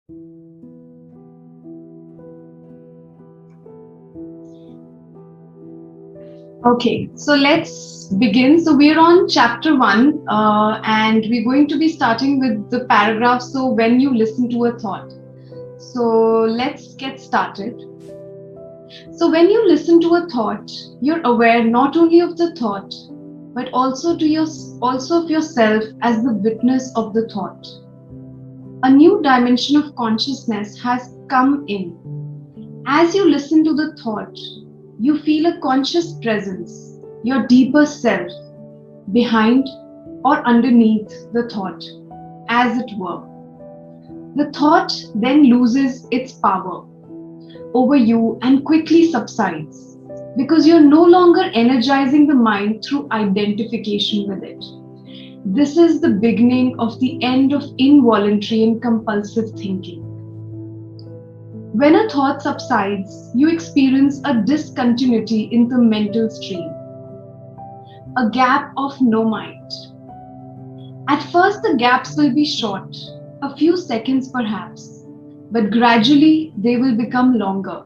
Okay, so let's begin. So we're on chapter one, and we're going to be starting with the paragraph. So when you listen to a thought. So let's get started. So when you listen to a thought, you're aware not only of the thought, but also of yourself as the witness of the thought. A new dimension of consciousness has come in. As you listen to the thought, you feel a conscious presence, your deeper self, behind or underneath the thought, as it were. The thought then loses its power over you and quickly subsides because you're no longer energizing the mind through identification with it. This is the beginning of the end of involuntary and compulsive thinking. When a thought subsides, you experience a discontinuity in the mental stream, a gap of no mind. At first, the gaps will be short, a few seconds perhaps, but gradually they will become longer.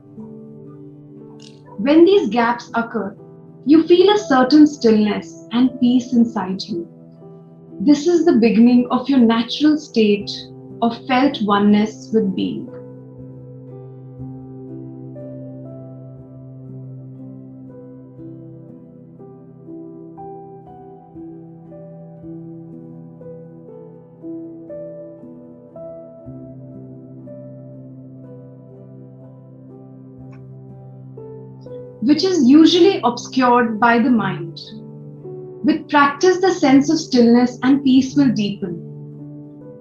When these gaps occur, you feel a certain stillness and peace inside you. This is the beginning of your natural state of felt oneness with being. Which is usually obscured by the mind. With practice, the sense of stillness and peace will deepen.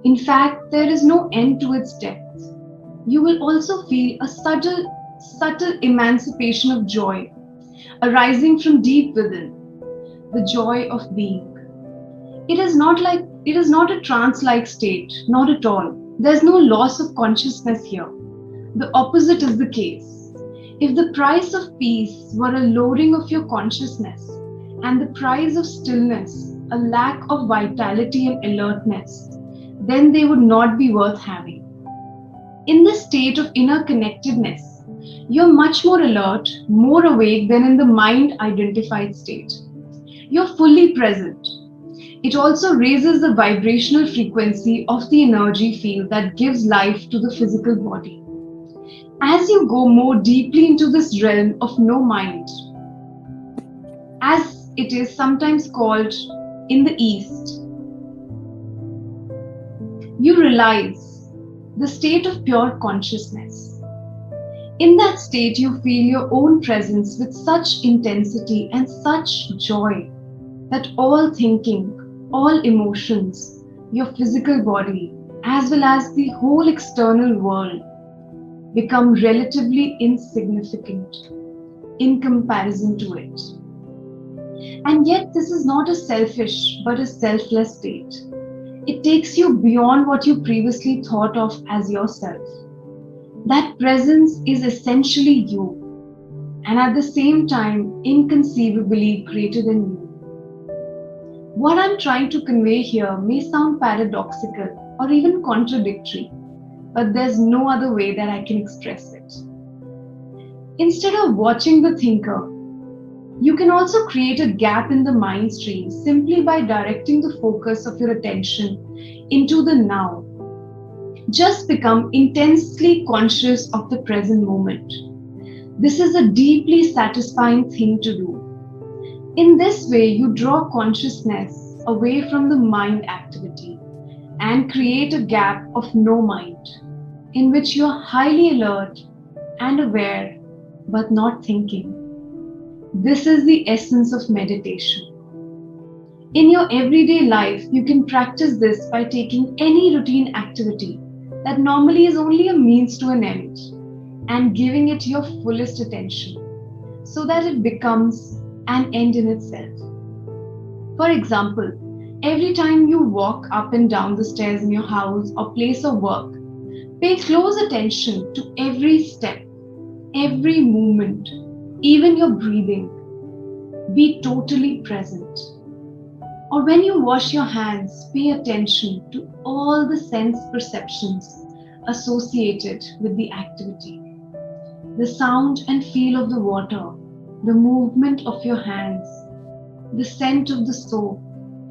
In fact, there is no end to its depth. You will also feel a subtle emancipation of joy arising from deep within, the joy of being. It is not a trance-like state, not at all. There's no loss of consciousness here. The opposite is the case. If the price of peace were a lowering of your consciousness, and the price of stillness, a lack of vitality and alertness, then they would not be worth having. In this state of inner connectedness, you're much more alert, more awake than in the mind-identified state. You're fully present. It also raises the vibrational frequency of the energy field that gives life to the physical body. As you go more deeply into this realm of no mind, as it is sometimes called in the East, you realize the state of pure consciousness. In that state, you feel your own presence with such intensity and such joy that all thinking, all emotions, your physical body, as well as the whole external world, become relatively insignificant in comparison to it. And yet, this is not a selfish but a selfless state. It takes you beyond what you previously thought of as yourself. That presence is essentially you, and at the same time, inconceivably greater than you. What I'm trying to convey here may sound paradoxical or even contradictory, but there's no other way that I can express it. Instead of watching the thinker, you can also create a gap in the mind stream simply by directing the focus of your attention into the now. Just become intensely conscious of the present moment. This is a deeply satisfying thing to do. In this way, you draw consciousness away from the mind activity and create a gap of no mind, in which you are highly alert and aware but not thinking. This is the essence of meditation. In your everyday life, you can practice this by taking any routine activity that normally is only a means to an end and giving it your fullest attention so that it becomes an end in itself. For example, every time you walk up and down the stairs in your house or place of work, pay close attention to every step, every movement, even your breathing. Be totally present. Or when you wash your hands, pay attention to all the sense perceptions associated with the activity. The sound and feel of the water, the movement of your hands, the scent of the soap,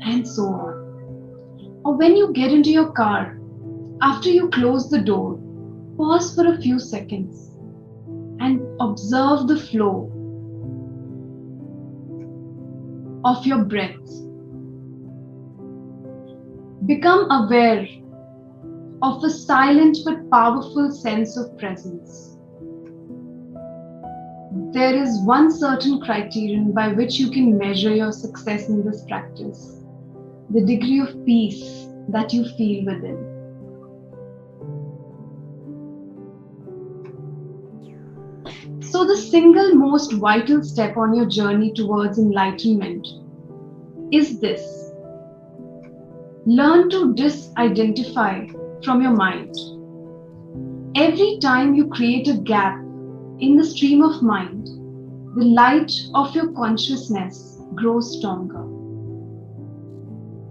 and so on. Or when you get into your car, after you close the door, pause for a few seconds and observe the flow of your breath. Become aware of a silent but powerful sense of presence. There is one certain criterion by which you can measure your success in this practice: the degree of peace that you feel within. So, the single most vital step on your journey towards enlightenment is this: learn to disidentify from your mind. Every time you create a gap in the stream of mind, the light of your consciousness grows stronger.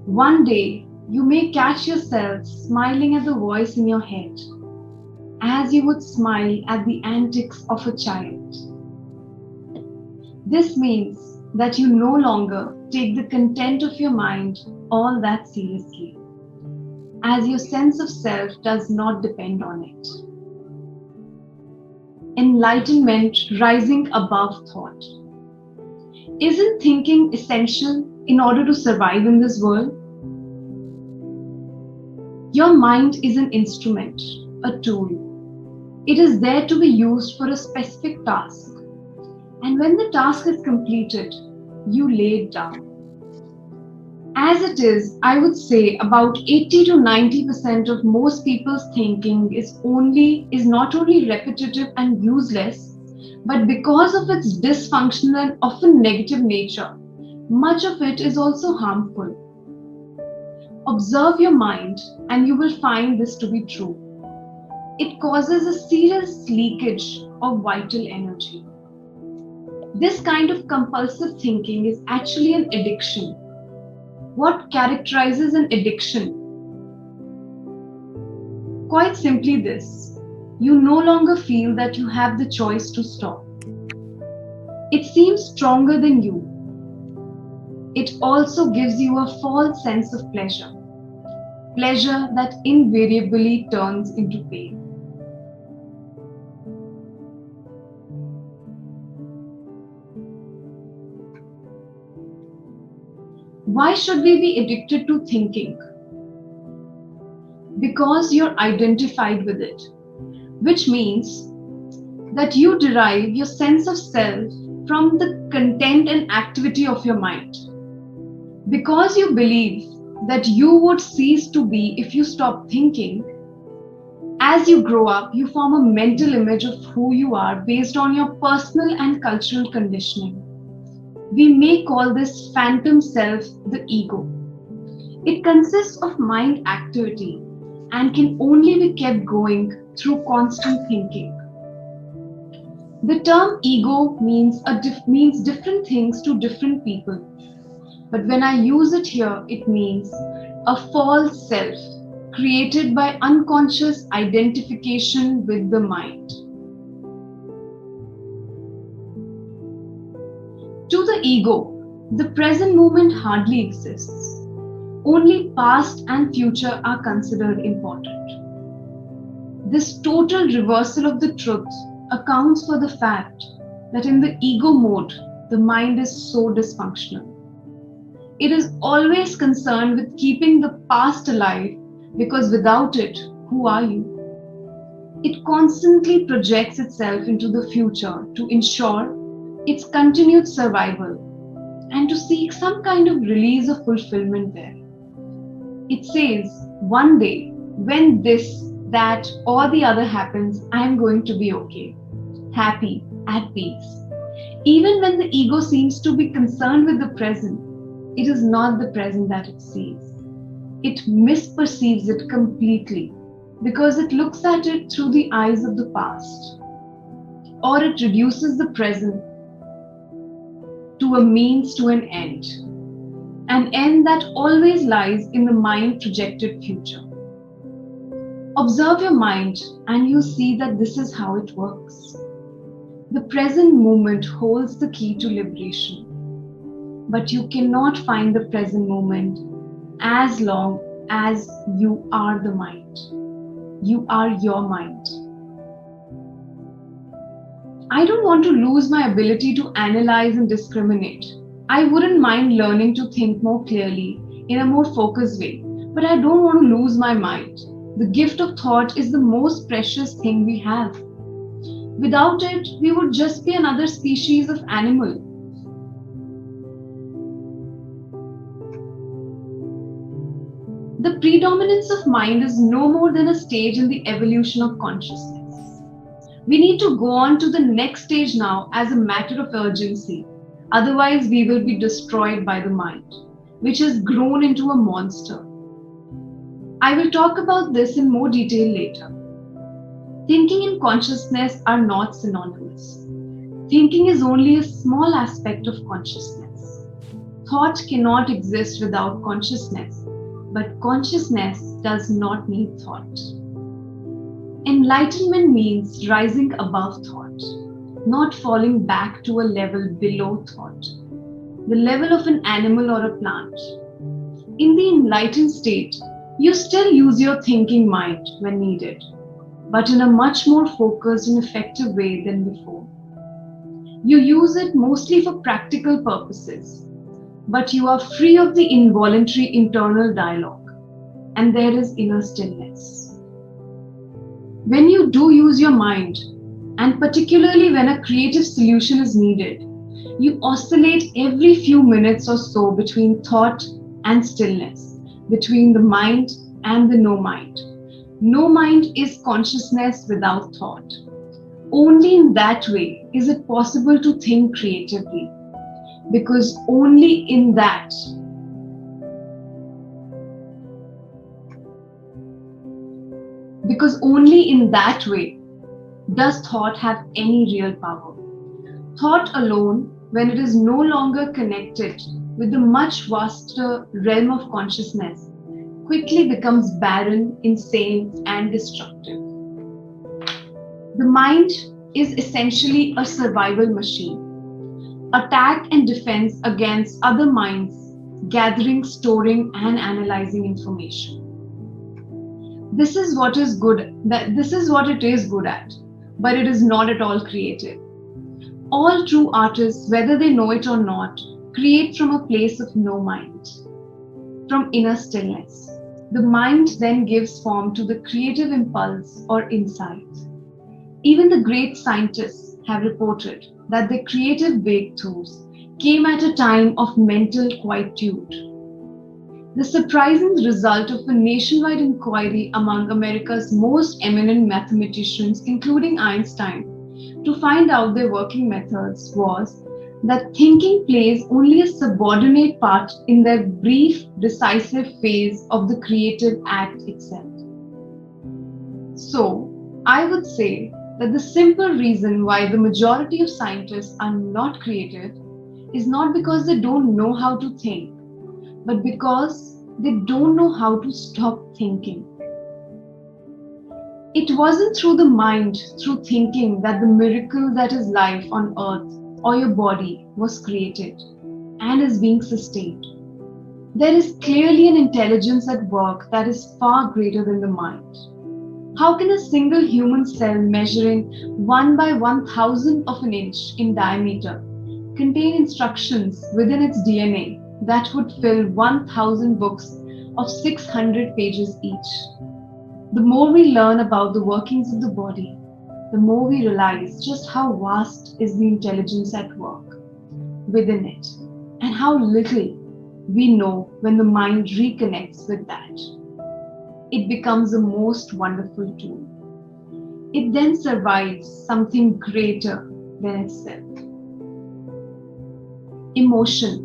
One day, you may catch yourself smiling at the voice in your head, as you would smile at the antics of a child. This means that you no longer take the content of your mind all that seriously, as your sense of self does not depend on it. Enlightenment rising above thought. Isn't thinking essential in order to survive in this world? Your mind is an instrument, a tool. It is there to be used for a specific task. And when the task is completed, you lay it down. As it is, I would say about 80 to 90% of most people's thinking is not only repetitive and useless, but because of its dysfunctional and often negative nature, much of it is also harmful. Observe your mind and you will find this to be true. It causes a serious leakage of vital energy. This kind of compulsive thinking is actually an addiction. What characterizes an addiction? Quite simply this: you no longer feel that you have the choice to stop. It seems stronger than you. It also gives you a false sense of pleasure that invariably turns into pain. Why should we be addicted to thinking? Because you're identified with it, which means that you derive your sense of self from the content and activity of your mind. Because you believe that you would cease to be if you stop thinking, as you grow up, you form a mental image of who you are based on your personal and cultural conditioning. We may call this phantom self the ego. It consists of mind activity and can only be kept going through constant thinking. The term ego means different things to different people, but when I use it here, it means a false self created by unconscious identification with the mind. To the ego, the present moment hardly exists. Only past and future are considered important. This total reversal of the truth accounts for the fact that in the ego mode, the mind is so dysfunctional. It is always concerned with keeping the past alive, because without it, who are you? It constantly projects itself into the future to ensure its continued survival and to seek some kind of release or fulfillment there. It says, one day, when this, that, or the other happens, I am going to be okay, happy, at peace. Even when the ego seems to be concerned with the present, it is not the present that it sees. It misperceives it completely because it looks at it through the eyes of the past, or it reduces the present to a means to an end that always lies in the mind projected future. Observe your mind and you see that this is how it works. The present moment holds the key to liberation, but you cannot find the present moment as long as you are the mind. You are your mind. I don't want to lose my ability to analyze and discriminate. I wouldn't mind learning to think more clearly in a more focused way, but I don't want to lose my mind. The gift of thought is the most precious thing we have. Without it, we would just be another species of animal. The predominance of mind is no more than a stage in the evolution of consciousness. We need to go on to the next stage now as a matter of urgency. Otherwise, we will be destroyed by the mind, which has grown into a monster. I will talk about this in more detail later. Thinking and consciousness are not synonymous. Thinking is only a small aspect of consciousness. Thought cannot exist without consciousness, but consciousness does not need thought. Enlightenment means rising above thought, not falling back to a level below thought, the level of an animal or a plant. In the enlightened state, you still use your thinking mind when needed, but in a much more focused and effective way than before. You use it mostly for practical purposes, but you are free of the involuntary internal dialogue, and there is inner stillness. When you do use your mind, and particularly when a creative solution is needed, you oscillate every few minutes or so between thought and stillness, between the mind and the no mind. No mind is consciousness without thought. Only in that way is it possible to think creatively, because only in that way does thought have any real power. Thought alone, when it is no longer connected with the much vaster realm of consciousness, quickly becomes barren, insane, and destructive. The mind is essentially a survival machine. Attack and defense against other minds, gathering, storing, and analyzing information. This is what it is good at, but it is not at all creative. All true artists, whether they know it or not, create from a place of no mind, from inner stillness. The mind then gives form to the creative impulse or insight. Even the great scientists have reported that their creative breakthroughs came at a time of mental quietude. The surprising result of a nationwide inquiry among America's most eminent mathematicians, including Einstein, to find out their working methods was that thinking plays only a subordinate part in their brief, decisive phase of the creative act itself. So, I would say that the simple reason why the majority of scientists are not creative is not because they don't know how to think, but because they don't know how to stop thinking. It wasn't through the mind, through thinking, that the miracle that is life on earth or your body was created and is being sustained. There is clearly an intelligence at work that is far greater than the mind. How can a single human cell measuring 1 by 1,000 of an inch in diameter contain instructions within its DNA that would fill 1,000 books of 600 pages each? The more we learn about the workings of the body, the more we realize just how vast is the intelligence at work within it, and how little we know when the mind reconnects with that. It becomes a most wonderful tool. It then survives something greater than itself. Emotion.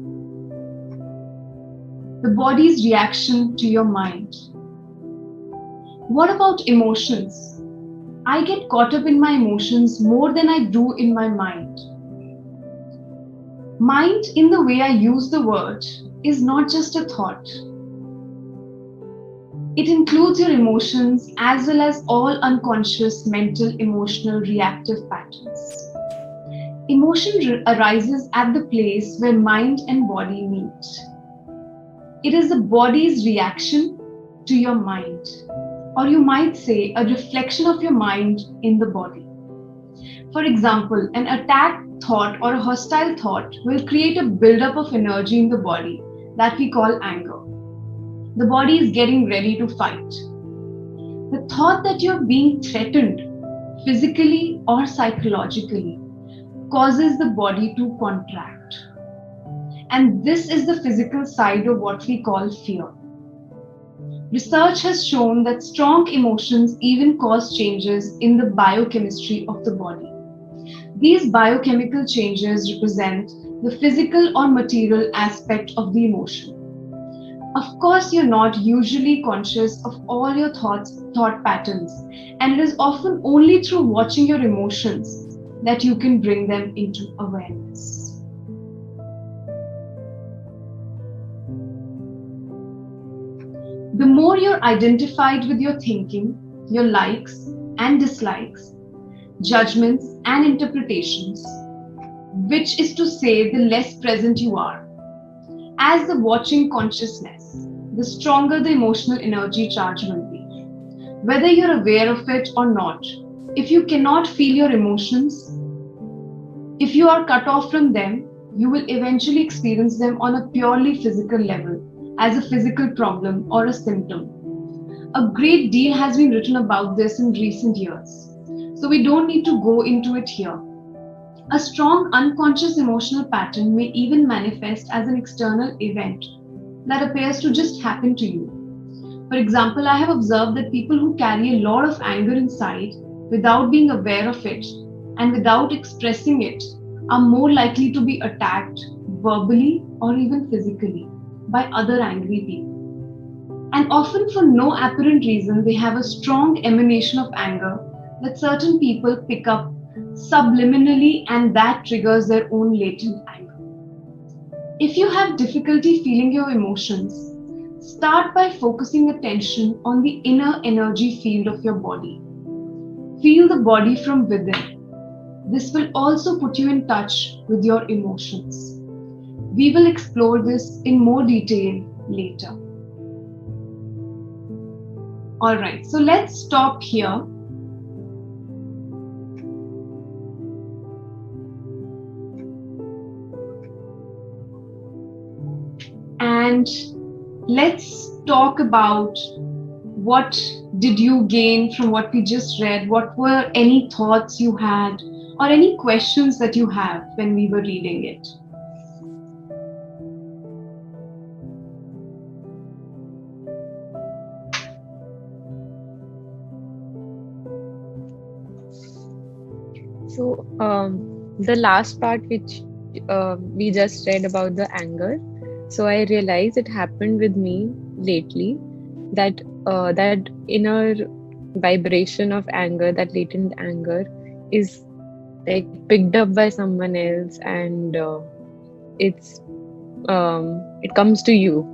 The body's reaction to your mind. What about emotions? I get caught up in my emotions more than I do in my mind. Mind, in the way I use the word, is not just a thought. It includes your emotions as well as all unconscious mental, emotional, reactive patterns. Emotion arises at the place where mind and body meet. It is the body's reaction to your mind, or you might say a reflection of your mind in the body. For example, an attack thought or a hostile thought will create a buildup of energy in the body that we call anger. The body is getting ready to fight. The thought that you're being threatened physically or psychologically causes the body to contract. And this is the physical side of what we call fear. Research has shown that strong emotions even cause changes in the biochemistry of the body. These biochemical changes represent the physical or material aspect of the emotion. Of course, you're not usually conscious of all your thought patterns, and it is often only through watching your emotions that you can bring them into awareness. The more you're identified with your thinking, your likes and dislikes, judgments and interpretations, which is to say, the less present you are, as the watching consciousness, the stronger the emotional energy charge will be. Whether you're aware of it or not, if you cannot feel your emotions, if you are cut off from them, you will eventually experience them on a purely physical level, as a physical problem or a symptom. A great deal has been written about this in recent years, so we don't need to go into it here. A strong unconscious emotional pattern may even manifest as an external event that appears to just happen to you. For example, I have observed that people who carry a lot of anger inside without being aware of it and without expressing it are more likely to be attacked verbally or even physically by other angry people. And often, for no apparent reason, they have a strong emanation of anger that certain people pick up subliminally, and that triggers their own latent anger. If you have difficulty feeling your emotions, start by focusing attention on the inner energy field of your body. Feel the body from within. This will also put you in touch with your emotions. We will explore this in more detail later. Alright, so let's stop here. And let's talk about what did you gain from what we just read? What were any thoughts you had or any questions that you have when we were reading it? So, the last part which we just read about the anger, so I realized it happened with me lately, that that inner vibration of anger, that latent anger, is like picked up by someone else, and it comes to you.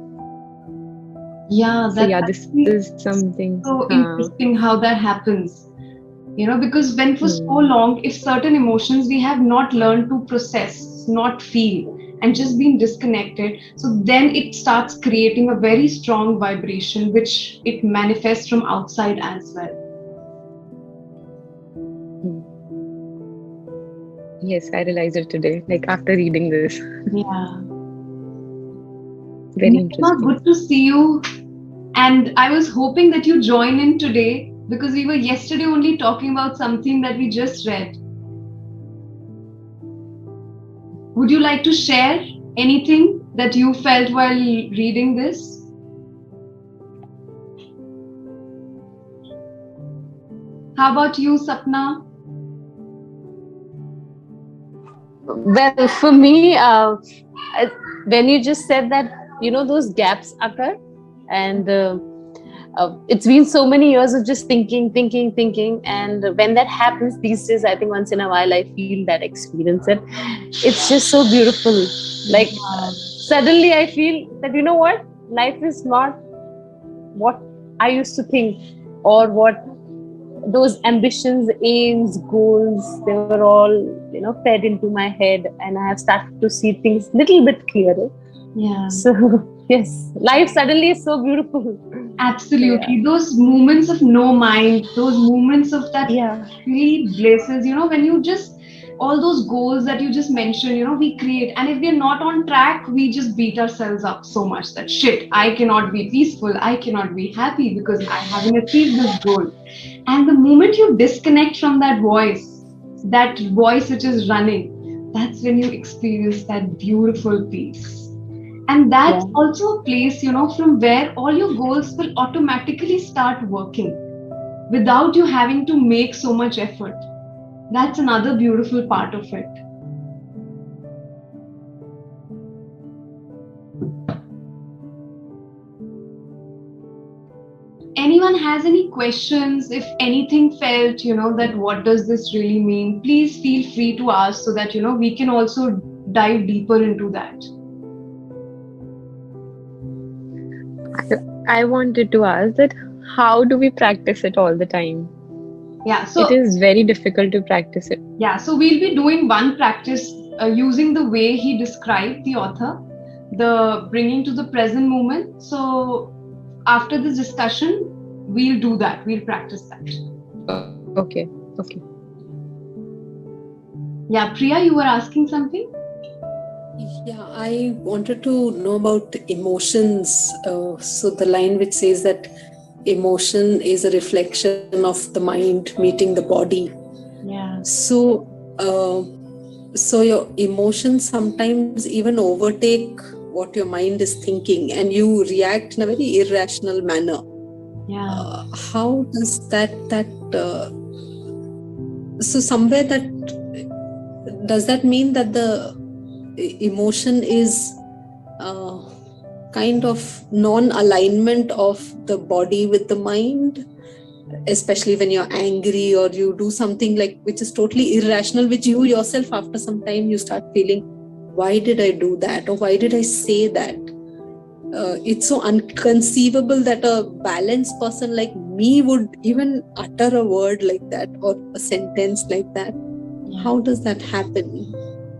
Yeah, So that's yeah, this actually is something. so interesting how that happens. Because when for so Hmm. long, if certain emotions we have not learned to process, not feel, and just been disconnected, so then it starts creating a very strong vibration which it manifests from outside as well. Hmm. Yes, I realized it today, like after reading this. Yeah. Very Nirima, interesting. good to see you. And I was hoping that you join in today because we were yesterday only talking about something that we just read. Would you like to share anything that you felt while reading this? How about you, Sapna? Well, for me, when you just said that, those gaps occur, and it's been so many years of just thinking, thinking, thinking. And when that happens these days, I think once in a while I feel that, experience it. It's just so beautiful. Like, Yeah. suddenly I feel that, life is not what I used to think, or what those ambitions, aims, goals, they were all, fed into my head, and I have started to see things little bit clearer. Yeah. So yes, life suddenly is so beautiful. So yeah, Absolutely. Those moments of no mind, those moments of that yeah, really blesses, when you just, all those goals that you just mentioned, we create. And if we're not on track, we just beat ourselves up so much that shit, I cannot be peaceful. I cannot be happy because I haven't achieved this goal. And the moment you disconnect from that voice which is running, that's when you experience that beautiful peace. And yeah. that's also a place, from where all your goals will automatically start working without you having to make so much effort. That's another beautiful part of it. Anyone has any questions, if anything felt, that what does this really mean, please feel free to ask so that, we can also dive deeper into that. I wanted to ask that how do we practice it all the time? Yeah, It so is very difficult to practice it. we'll be doing one practice using the way he described, the author, the bringing to the present moment. So after this discussion, we'll do that. We'll practice that. Okay, okay. Yeah, Priya, you were asking something? Yeah, I wanted to know about emotions. So the line which says that emotion is a reflection of the mind meeting the body. Yeah. So your emotions sometimes even overtake what your mind is thinking, and you react in a very irrational manner. Yeah. How does that so somewhere that does that mean that the emotion is uh, kind of non-alignment of the body with the mind, especially when you're angry or you do something like which is totally irrational, which you yourself after some time you start feeling, why did I do that, or why did I say that? It's so unconceivable that a balanced person like me would even utter a word like that or a sentence like that. Yeah. How does that happen?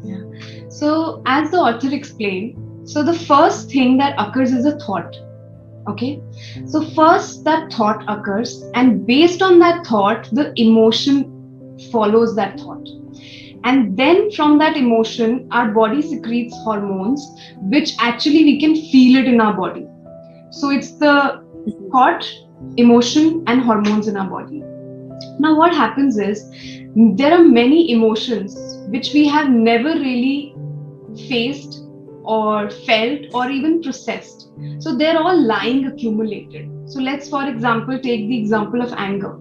Yeah. So, as the author explained, so the first thing that occurs is a thought. Okay. So, first that thought occurs, and based on that thought, the emotion follows that thought. And then from that emotion, our body secretes hormones, which actually we can feel it in our body. So, it's the thought, emotion, and hormones in our body. Now, what happens is there are many emotions which we have never really faced or felt or even processed. So they're all lying accumulated. So let's, for example, take the example of anger.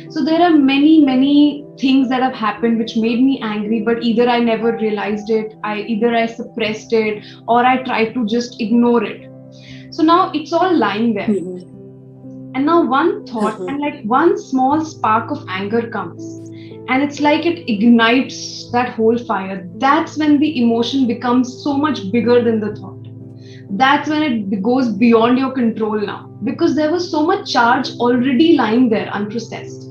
So there are many things that have happened which made me angry, but either I never realized it, either I suppressed it, or I tried to just ignore it. So now it's all lying there. And now one thought and like one small spark of anger comes, and it's like it ignites that whole fire. That's when the emotion becomes so much bigger than the thought. That's when it goes beyond your control now, because there was so much charge already lying there unprocessed.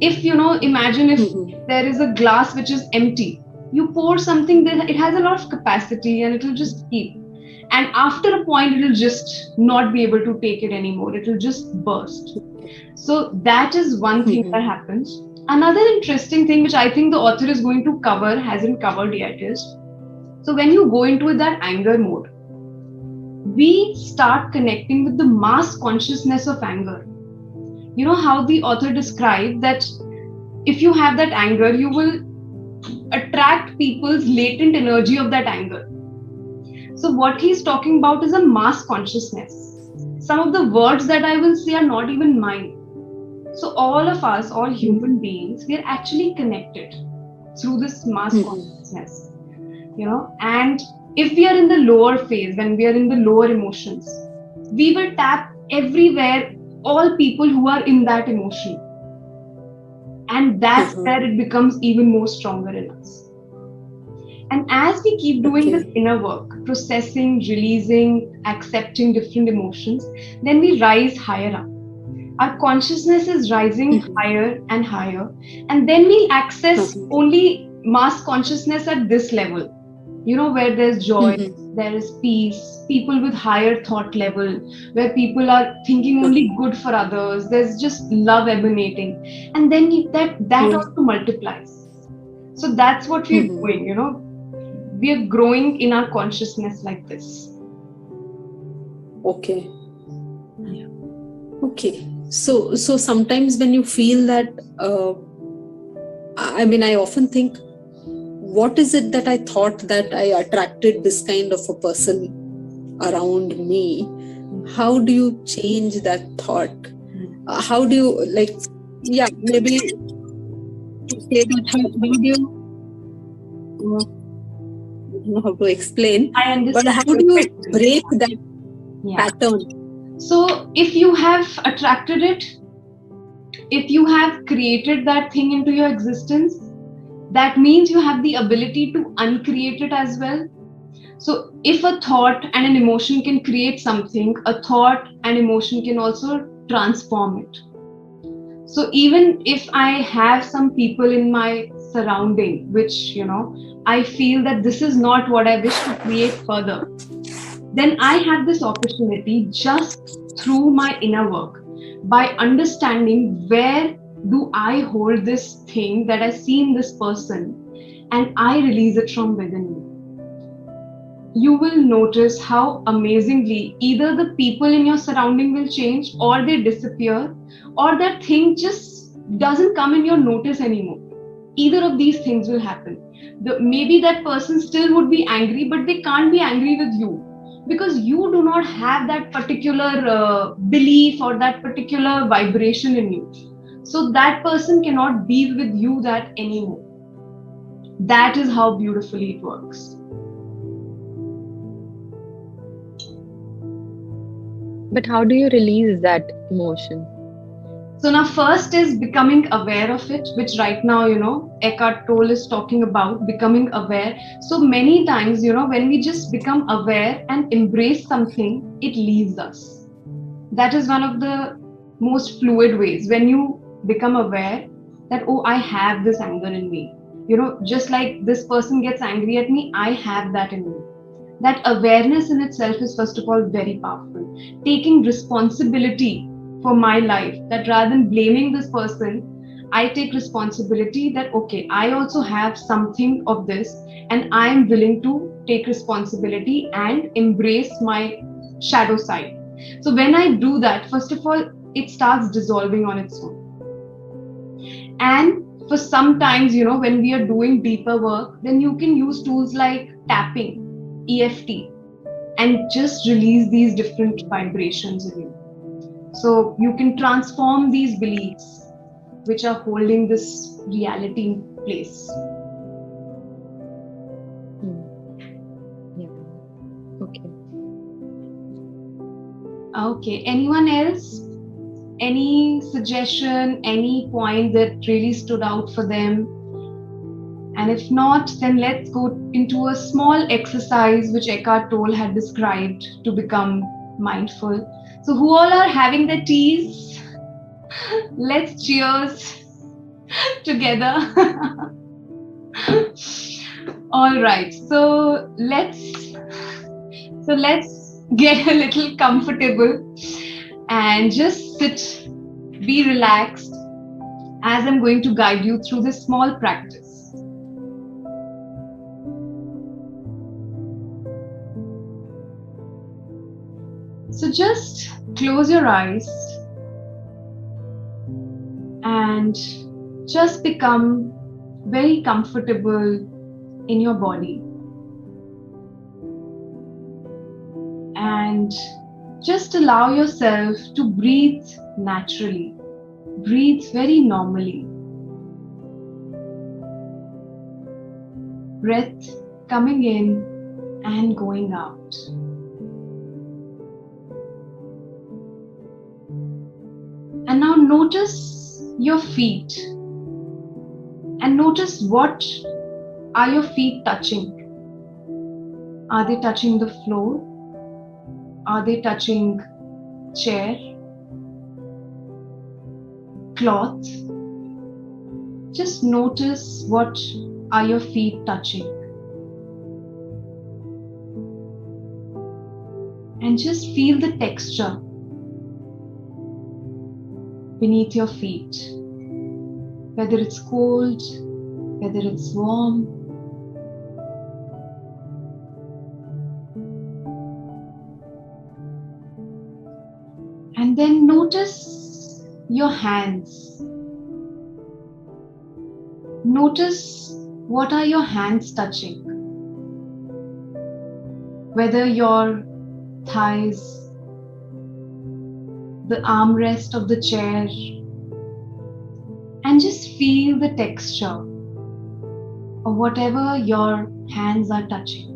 If imagine if there is a glass which is empty, you pour something that it has a lot of capacity and it will just keep, and after a point it will just not be able to take it anymore, it will just burst. So that is one thing that happens. Another interesting thing which I think the author is going to cover, hasn't covered yet, is so when you go into that anger mode, we start connecting with the mass consciousness of anger. You know how the author described that if you have that anger, you will attract people's latent energy of that anger. So what he's talking about is a mass consciousness. Some of the words that I will say are not even mine. So all of us, all human beings, we are actually connected through this mass consciousness, and if we are in the lower phase, when we are in the lower emotions, we will tap everywhere, all people who are in that emotion. And that's where it becomes even more stronger in us. And as we keep doing this inner work, processing, releasing, accepting different emotions, then we rise higher up. Our consciousness is rising higher and higher, and then we'll access only mass consciousness at this level, where there's joy, there is peace, people with higher thought level, where people are thinking only good for others, there's just love emanating, and then that also multiplies. So that's what we're doing, we are growing in our consciousness like this. Okay. Okay. So sometimes when you feel that, I often think, what is it that I thought that I attracted this kind of a person around me? How do you change that thought? How do you, maybe to say that, how do you, I don't know how to explain, I understand, but how do you break that pattern? So if you have attracted it, if you have created that thing into your existence, that means you have the ability to uncreate it as well. So if a thought and an emotion can create something, a thought and emotion can also transform it. So even if I have some people in my surrounding, which, I feel that this is not what I wish to create further, then I have this opportunity just through my inner work, by understanding where do I hold this thing that I see in this person, and I release it from within me. You will notice how amazingly either the people in your surrounding will change, or they disappear, or that thing just doesn't come in your notice anymore. Either of these things will happen. Maybe that person still would be angry, but they can't be angry with you, because you do not have that particular belief or that particular vibration in you. So that person cannot be with you that anymore. That is how beautifully it works. But how do you release that emotion? So now first is becoming aware of it, which right now, Eckhart Tolle is talking about becoming aware. So many times, when we just become aware and embrace something, it leaves us. That is one of the most fluid ways. When you become aware that, oh, I have this anger in me. Just like this person gets angry at me, I have that in me. That awareness in itself is, first of all, very powerful. Taking responsibility for my life, that rather than blaming this person, I take responsibility that, okay, I also have something of this, and I am willing to take responsibility and embrace my shadow side. So when I do that, first of all, it starts dissolving on its own. And for sometimes, when we are doing deeper work, then you can use tools like tapping, EFT, and just release these different vibrations in you. So you can transform these beliefs which are holding this reality in place. Yeah. Okay. Okay. Anyone else? Any suggestion, any point that really stood out for them? And if not, then let's go into a small exercise which Eckhart Tolle had described to become mindful. So who all are having their teas? Let's cheers together. All right. So let's get a little comfortable and just sit, be relaxed, as I'm going to guide you through this small practice. So just close your eyes and just become very comfortable in your body. And just allow yourself to breathe naturally. Breathe very normally. Breath coming in and going out. And now notice your feet. And notice, what are your feet touching? Are they touching the floor? Are they touching chair? cloth, just notice what are your feet touching. And just feel the texture beneath your feet, whether it's cold, whether it's warm. And then notice your hands. Notice what are your hands touching, whether your thighs, the armrest of the chair, and just feel the texture of whatever your hands are touching.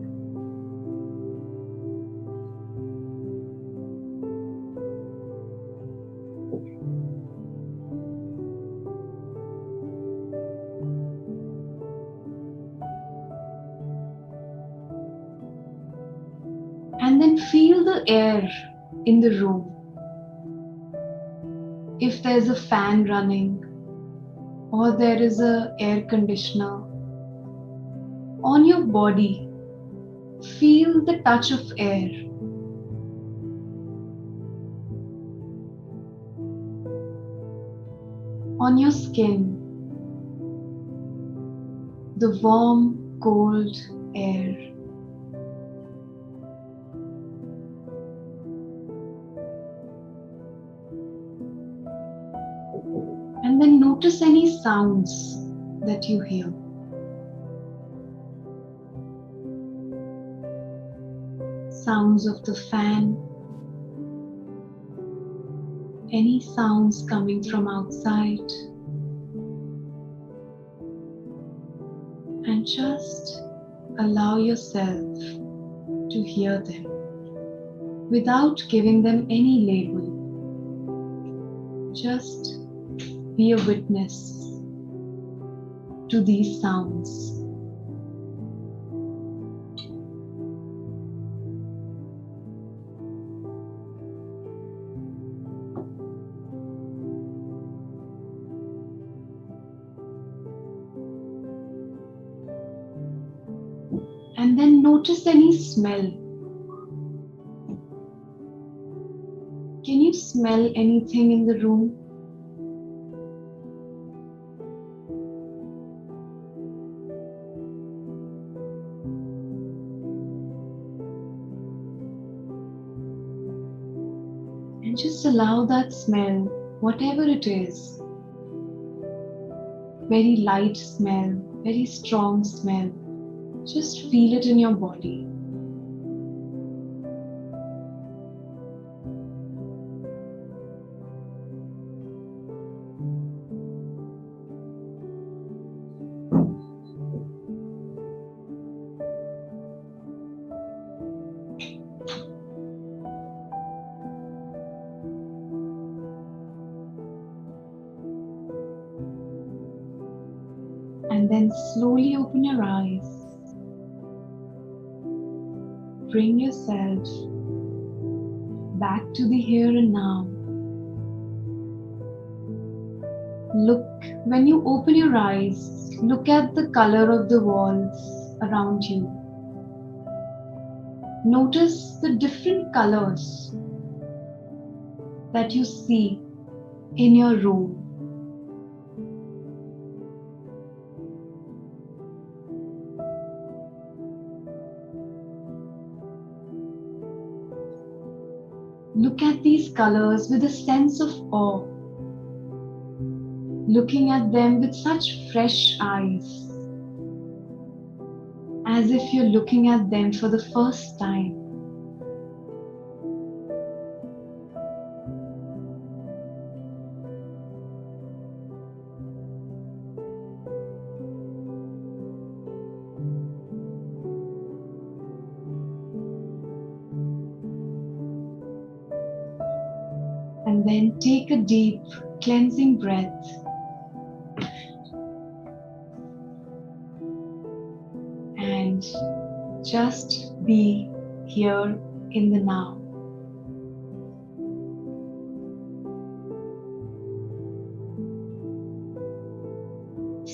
And then feel the air in the room. If there's a fan running or there is an air conditioner on your body, feel the touch of air. On your skin, the warm, cold air. And then notice any sounds that you hear. Sounds of the fan, any sounds coming from outside, and just allow yourself to hear them without giving them any label. Just be a witness to these sounds. And then notice any smell. Can you smell anything in the room? And just allow that smell, whatever it is, very light smell, very strong smell, just feel it in your body. And then slowly open your eyes. Bring yourself back to the here and now. Look, when you open your eyes, look at the color of the walls around you. Notice the different colors that you see in your room. Look at these colors with a sense of awe, looking at them with such fresh eyes, as if you're looking at them for the first time. And then take a deep cleansing breath. And just be here in the now.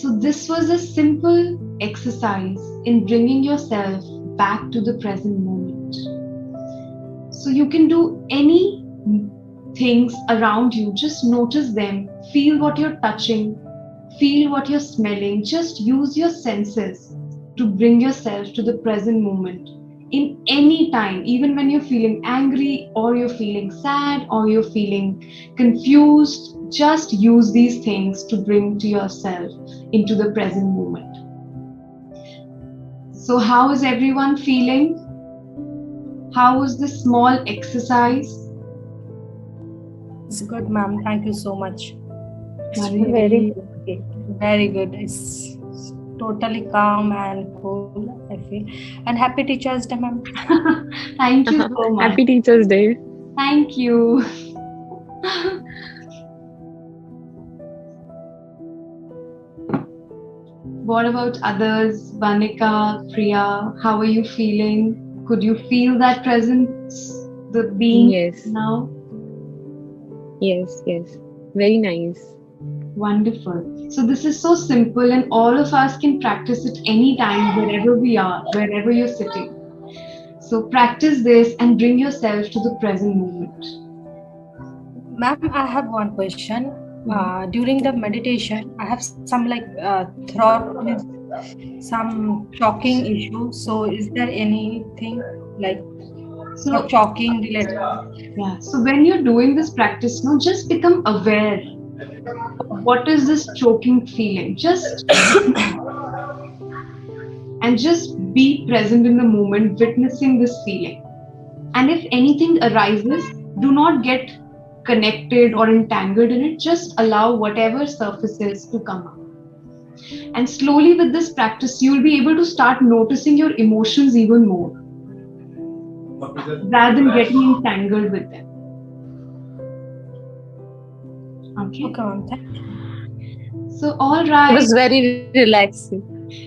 So, this was a simple exercise in bringing yourself back to the present moment. So, you can do any things around you, just notice them, feel what you're touching, feel what you're smelling, just use your senses to bring yourself to the present moment in any time, even when you're feeling angry or you're feeling sad or you're feeling confused. Just use these things to bring to yourself into the present moment. So, how is everyone feeling? How was this small exercise? It's good, ma'am. Thank you so much. It's Very Very really very good. It's totally calm and cool, I feel. And happy Teachers Day, ma'am. Thank you so much. Happy Teachers Day. Thank you. What about others? Vanika, Priya, how are you feeling? Could you feel that presence, the being Yes, now? yes. Very nice. Wonderful. So, this is so simple, and all of us can practice it anytime, wherever we are, wherever you're sitting. So, practice this and bring yourself to the present moment. Ma'am, I have one question. Mhm. During the meditation, I have some throat with some choking issue. So, is there anything like for So, choking related? yeah, so when you're doing this practice, no, just become aware of what is this choking feeling. Just and just be present in the moment, witnessing this feeling. And if anything arises, do not get connected or entangled in it. Just allow whatever surfaces to come up. And slowly, with this practice, you'll be able to start noticing your emotions even more rather than getting entangled with them. Okay. Okay, ma'am. Thank you. So, all It right. was very relaxing.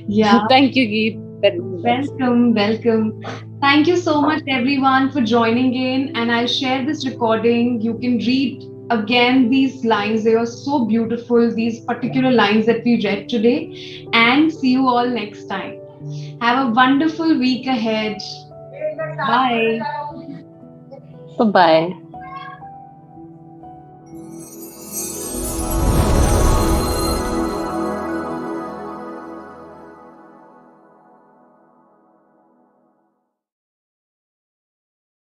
Yeah. Thank you, Geet. Very relaxing. Welcome. Thank you so much, everyone, for joining in. And I'll share this recording. You can read again these lines. They are so beautiful, these particular lines that we read today. And see you all next time. Have a wonderful week ahead. Bye. Bye bye.